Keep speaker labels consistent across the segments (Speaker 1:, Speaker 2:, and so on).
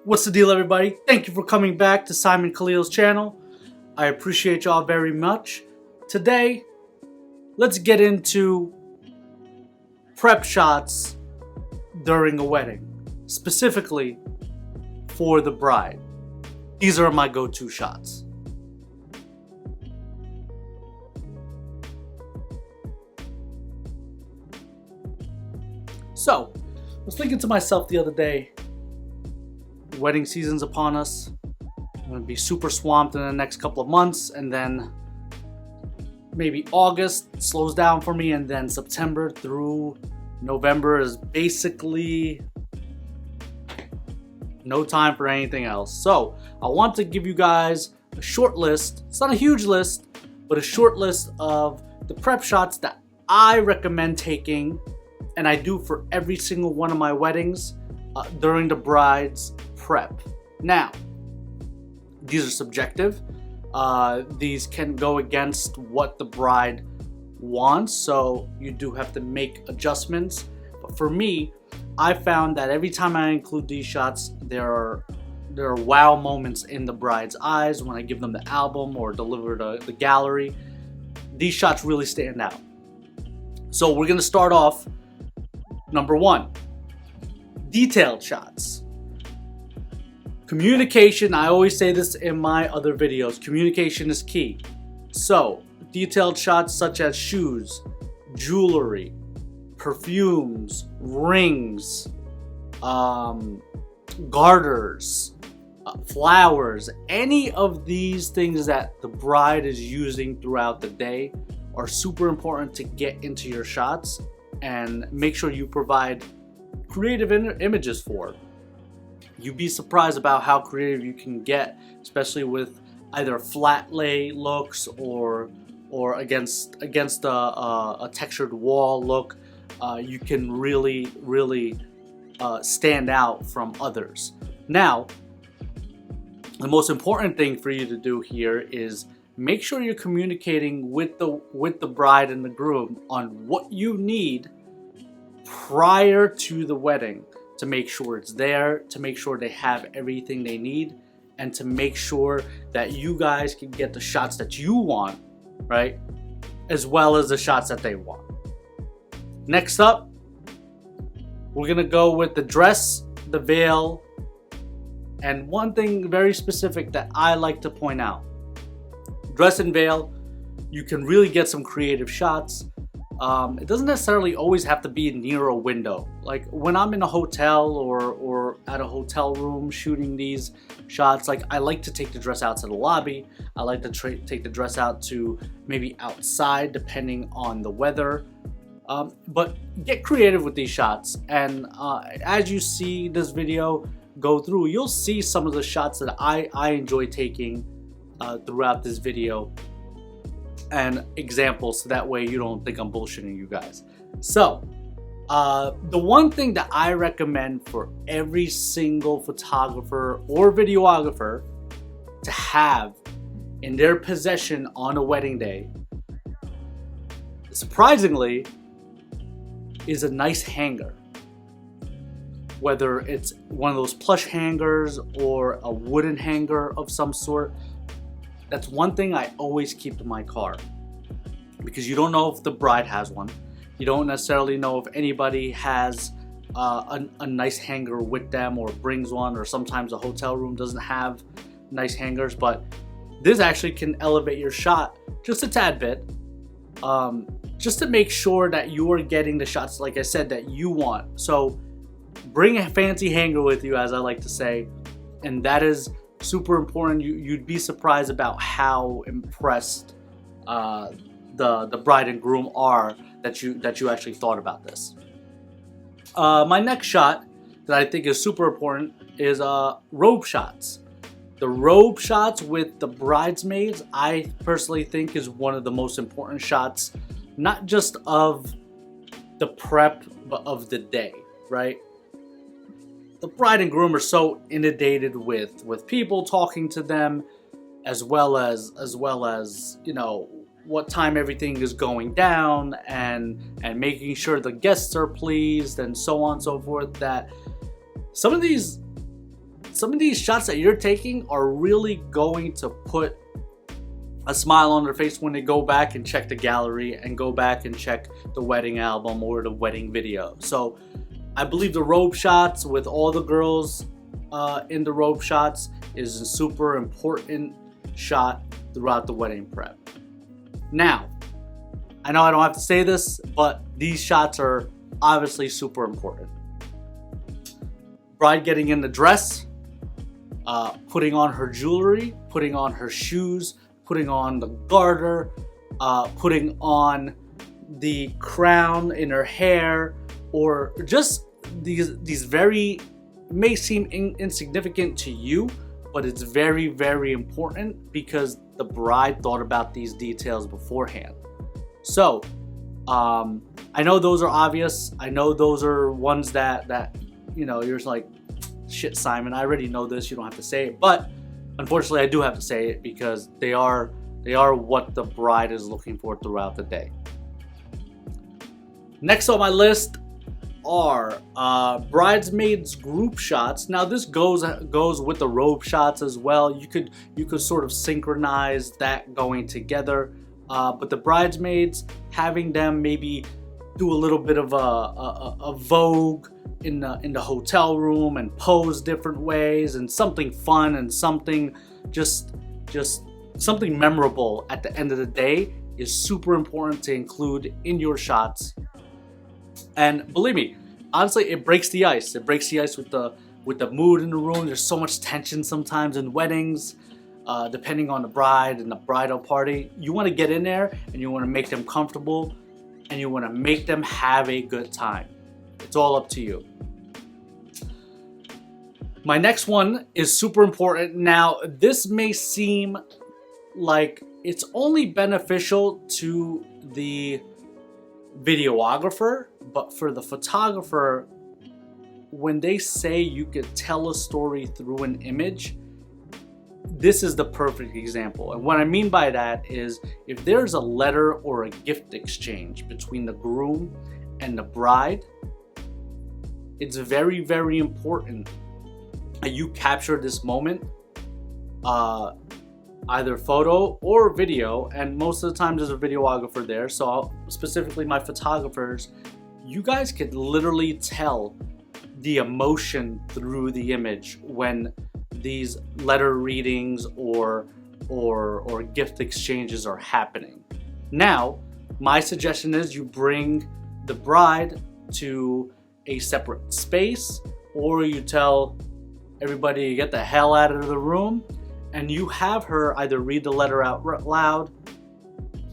Speaker 1: What's the deal, everybody? Thank you for coming back to Simon Khalil's channel. I appreciate y'all very much. Today, let's get into prep shots during a wedding, specifically for the bride. These are my go-to shots. So, I was thinking to myself the other day, wedding season's upon us. I'm gonna be super swamped in the next couple of months, and then maybe August slows down for me, and then September through November is basically no time for anything else. So I want to give you guys a short list. It's not a huge list, but a short list of the prep shots that I recommend taking, and I do for every single one of my weddings during the bride's prep. Now, these are subjective. These can go against what the bride wants, so you do have to make adjustments. But for me, I found that every time I include these shots, there are wow moments in the bride's eyes when I give them the album or deliver the gallery. These shots really stand out. So we're gonna start off. Number one, detailed shots. Communication, I always say this in my other videos, communication is key. So, detailed shots such as shoes, jewelry, perfumes, rings, garters, flowers, any of these things that the bride is using throughout the day are super important to get into your shots, and make sure you provide creative images for. You'd be surprised about how creative you can get, especially with either flat lay looks or against a textured wall look. You can really stand out from others. Now, the most important thing for you to do here is make sure you're communicating with the bride and the groom on what you need prior to the wedding, to make sure it's there, to make sure they have everything they need, and to make sure that you guys can get the shots that you want, right? As well as the shots that they want. Next up, we're gonna go with the dress, the veil, and one thing very specific that I like to point out. Dress and veil, you can really get some creative shots. It doesn't necessarily always have to be near a window. Like when I'm in a hotel or at a hotel room shooting these shots, like I like to take the dress out to the lobby. I like to take the dress out to maybe outside depending on the weather. But get creative with these shots, and as you see this video go through, you'll see some of the shots that I enjoy taking throughout this video, and examples, so that way you don't think I'm bullshitting you guys. So, the one thing that I recommend for every single photographer or videographer to have in their possession on a wedding day, surprisingly, is a nice hanger. Whether it's one of those plush hangers or a wooden hanger of some sort, that's one thing I always keep in my car, because you don't know if the bride has one. You don't necessarily know if anybody has a nice hanger with them or brings one, or sometimes a hotel room doesn't have nice hangers, but this actually can elevate your shot just a tad bit, just to make sure that you are getting the shots, like I said, that you want. So bring a fancy hanger with you, as I like to say, and that is super important. You'd be surprised about how impressed the bride and groom are that you actually thought about this. My next shot that I think is super important is robe shots. The robe shots with the bridesmaids, I personally think, is one of the most important shots, not just of the prep, but of the day, right? The bride and groom are so inundated with people talking to them, as well as you know, what time everything is going down, and making sure the guests are pleased, and so on and so forth, that some of these some of these shots that you're taking are really going to put a smile on their face when they go back and check the gallery and go back and check the wedding album or the wedding video. So I believe the robe shots with all the girls in the robe shots is a super important shot throughout the wedding prep. Now, I know I don't have to say this, but these shots are obviously super important. Bride getting in the dress, putting on her jewelry, putting on her shoes, putting on the garter, putting on the crown in her hair, or just these very, may seem insignificant to you, but it's very, very important because the bride thought about these details beforehand. So, I know those are obvious. I know those are ones that you know, you're just like, shit, Simon, I already know this. You don't have to say it. But unfortunately, I do have to say it because they are what the bride is looking for throughout the day. Next on my list are bridesmaids group shots. Now this goes with the robe shots as well. You could sort of synchronize that going together. But the bridesmaids, having them maybe do a little bit of a vogue in the hotel room and pose different ways and something fun and something just something memorable at the end of the day is super important to include in your shots. And believe me, honestly, it breaks the ice. It breaks the ice with the mood in the room. There's so much tension sometimes in weddings, depending on the bride and the bridal party. You want to get in there and you want to make them comfortable and you want to make them have a good time. It's all up to you. My next one is super important. Now, this may seem like it's only beneficial to the videographer, but for the photographer, when they say you could tell a story through an image, this is the perfect example. And what I mean by that is if there's a letter or a gift exchange between the groom and the bride, it's very, very important that you capture this moment, either photo or video, and most of the time there's a videographer there. So specifically my photographers, you guys could literally tell the emotion through the image when these letter readings or gift exchanges are happening. Now, my suggestion is you bring the bride to a separate space, or you tell everybody to get the hell out of the room, and you have her either read the letter out loud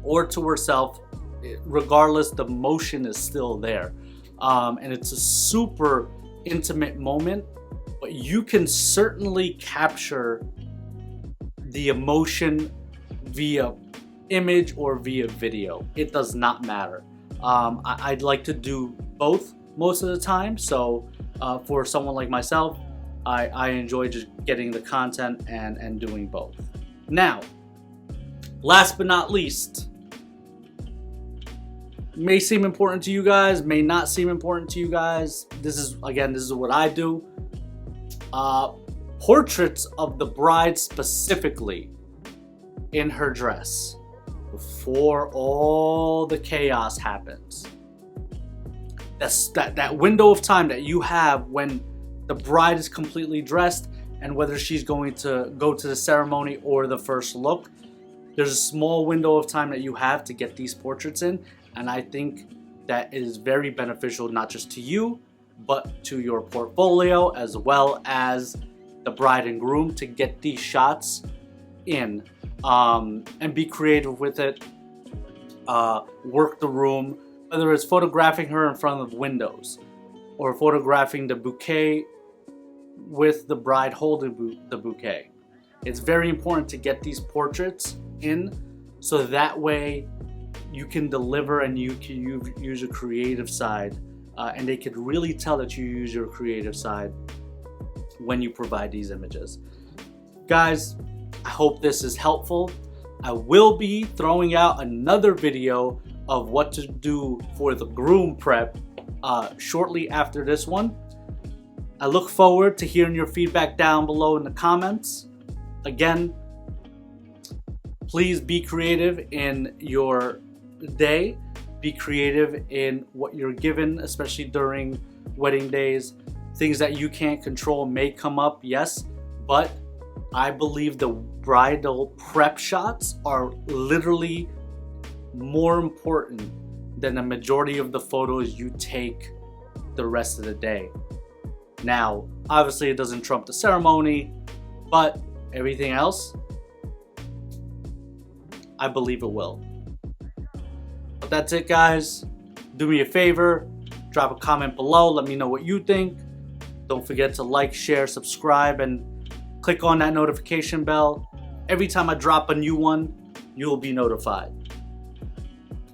Speaker 1: or to herself. Regardless, the emotion is still there. And it's a super intimate moment, but you can certainly capture the emotion via image or via video. It does not matter. I'd like to do both most of the time. So for someone like myself, I enjoy just getting the content and doing both. Now, last but not least, may seem important to you guys, may not seem important to you guys. This is what I do. Portraits of the bride specifically in her dress before all the chaos happens. That's that window of time that you have when the bride is completely dressed and whether she's going to go to the ceremony or the first look. There's a small window of time that you have to get these portraits in, and I think that it is very beneficial not just to you, but to your portfolio as well as the bride and groom to get these shots in, and be creative with it. Work the room, whether it's photographing her in front of windows or photographing the bouquet with the bride holding the bouquet. It's very important to get these portraits in so that way you can deliver and you can use your creative side, and they could really tell that you use your creative side when you provide these images. Guys, I hope this is helpful. I will be throwing out another video of what to do for the groom prep shortly after this one. I look forward to hearing your feedback down below in the comments. Again, please be creative in your day. Be creative in what you're given, especially during wedding days. Things that you can't control may come up, yes, but I believe the bridal prep shots are literally more important than the majority of the photos you take the rest of the day. Now, obviously it doesn't trump the ceremony, but everything else, I believe it will. But that's it, guys. Do me a favor, drop a comment below, let me know what you think. Don't forget to like, share, subscribe, and click on that notification bell. Every time I drop a new one, you'll be notified.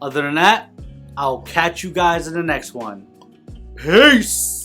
Speaker 1: Other than that, I'll catch you guys in the next one. Peace!